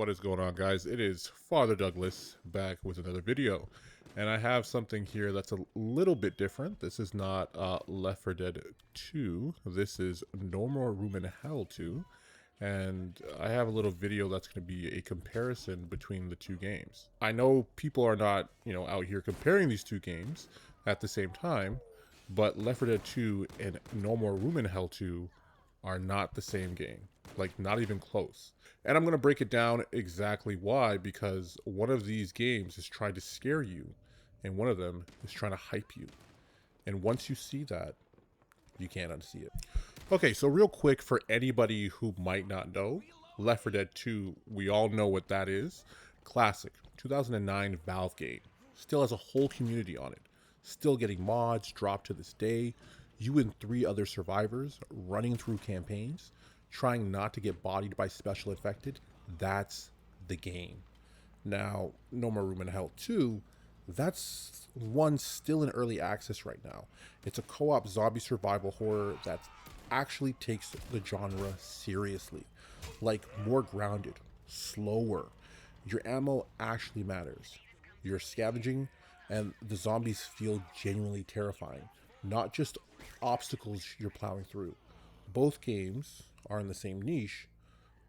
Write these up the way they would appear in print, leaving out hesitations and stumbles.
What is going on, guys? It is Father Douglas back with another video, and I have something here that's a little bit different. This is not Left 4 Dead 2. This is No More Room in Hell 2, and I have a little video that's going to be a comparison between the two games. I know people are not, out here comparing these two games at the same time, but Left 4 Dead 2 and No More Room in Hell 2 are not the same game, like not even close. And I'm going to break it down exactly why, because one of these games is trying to scare you and one of them is trying to hype you. And once you see that, you can't unsee it. Okay, so real quick, for anybody who might not know, Left 4 Dead 2, we all know what that is. Classic 2009 Valve game, still has a whole community on it, still getting mods dropped to this day. You and 3 other survivors running through campaigns, trying not to get bodied by special infected. That's the game. Now, No More Room in Hell 2, that's one still in early access right now. It's a co-op zombie survival horror that actually takes the genre seriously. Like, more grounded, slower. Your ammo actually matters. You're scavenging, and the zombies feel genuinely terrifying, not just obstacles you're plowing through. Both games are in the same niche,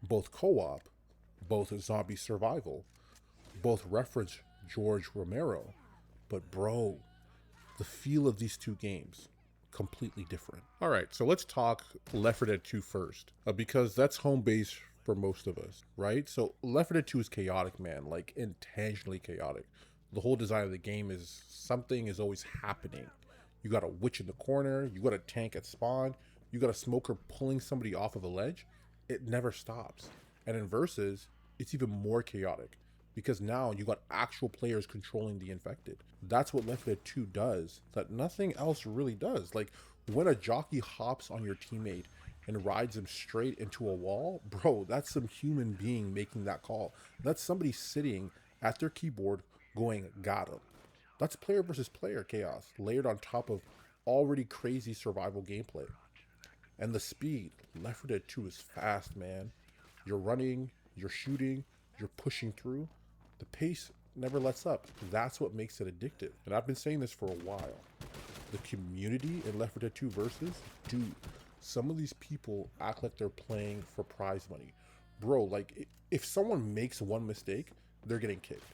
both co-op, both zombie survival, both reference George Romero, but bro, the feel of these two games, completely different. All right, so let's talk Left 4 Dead 2 first, because that's home base for most of us, right? So Left 4 Dead 2 is chaotic, man, like intentionally chaotic. The whole design of the game is something is always happening. You got a witch in the corner, you got a tank at spawn, you got a smoker pulling somebody off of a ledge. It never stops. And in Versus, it's even more chaotic, because now you got actual players controlling the infected. That's what Left 4 Dead 2 does that nothing else really does. Like, when a jockey hops on your teammate and rides him straight into a wall, bro, that's some human being making that call. That's somebody sitting at their keyboard going, got him. That's player versus player chaos layered on top of already crazy survival gameplay. And the speed, Left 4 Dead 2 is fast, man. You're running, you're shooting, you're pushing through. The pace never lets up. That's what makes it addictive. And I've been saying this for a while. The community in Left 4 Dead 2 Versus, dude, some of these people act like they're playing for prize money. Bro, like, if someone makes one mistake, they're getting kicked.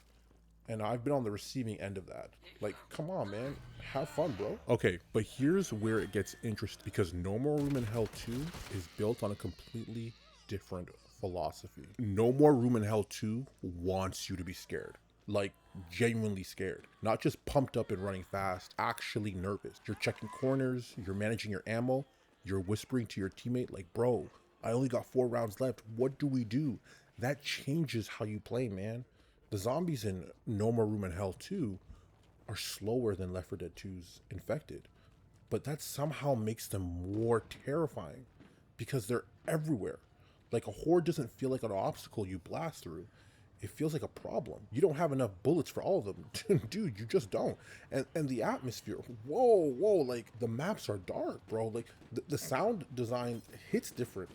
And I've been on the receiving end of that. Like, come on, man. Have fun, bro. Okay, but here's where it gets interesting, because No More Room in Hell 2 is built on a completely different philosophy. No More Room in Hell 2 wants you to be scared. Like, genuinely scared. Not just pumped up and running fast, actually nervous. You're checking corners, you're managing your ammo, you're whispering to your teammate like, bro, I only got 4 rounds left. What do we do? That changes how you play, man. The zombies in No More Room in Hell 2 are slower than Left 4 Dead 2's infected, but that somehow makes them more terrifying because they're everywhere. Like, a horde doesn't feel like an obstacle you blast through. It feels like a problem. You don't have enough bullets for all of them. Dude, you just don't. And the atmosphere, whoa, like, the maps are dark, bro. Like, the sound design hits different.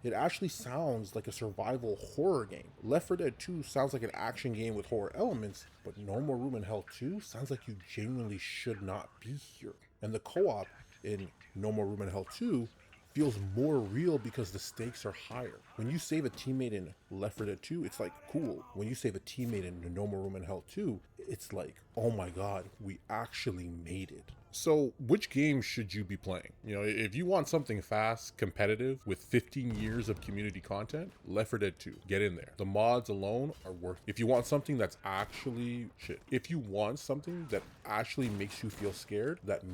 It actually sounds like a survival horror game. Left 4 Dead 2 sounds like an action game with horror elements, but No More Room in Hell 2 sounds like you genuinely should not be here. And the co-op in No More Room in Hell 2 feels more real because the stakes are higher. When you save a teammate in Left 4 Dead 2, it's like, cool. When you save a teammate in No More Room in Hell 2, it's like, oh my god, we actually made it. So which game should you be playing? If you want something fast, competitive, with 15 years of community content, Left 4 Dead 2, get in there. The mods alone are worth it. If you want something that's actually if you want something that actually makes you feel scared, that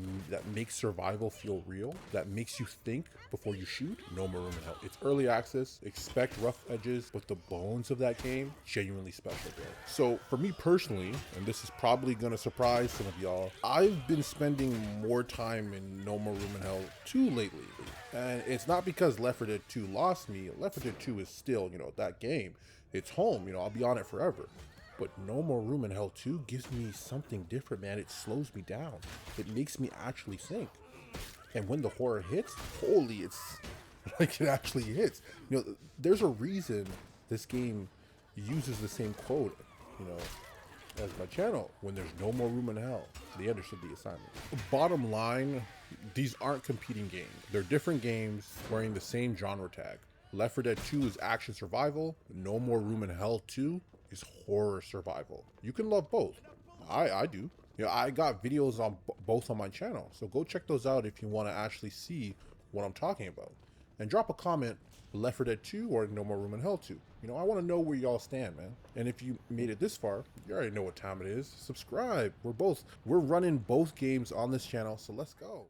makes survival feel real, that makes you think before you shoot, No More Room in Hell. It's early access, expect rough edges, but the bones of that game, genuinely special, bro. So for me personally, and this is probably gonna surprise some of y'all, I've been spending more time in No More Room in Hell 2 lately. And it's not because Left 4 Dead 2 lost me. Left 4 Dead 2 is still, that game. It's home, I'll be on it forever. But No More Room in Hell 2 gives me something different, man. It slows me down. It makes me actually think. And when the horror hits, holy, it's like, it actually hits. There's a reason this game uses the same quote, you know, as my channel. When there's no more room in hell, they understood the assignment. Bottom line, these aren't competing games. They're different games wearing the same genre tag. Left 4 Dead 2 is action survival. No More Room in Hell 2 is horror survival. You can love both. I do. You know, I got videos on both on my channel, so go check those out if you want to actually see what I'm talking about. And drop a comment, Left 4 Dead 2 or No More Room in Hell 2. You know, I want to know where y'all stand, man. And if you made it this far, you already know what time it is. Subscribe. We're running both games on this channel, so let's go.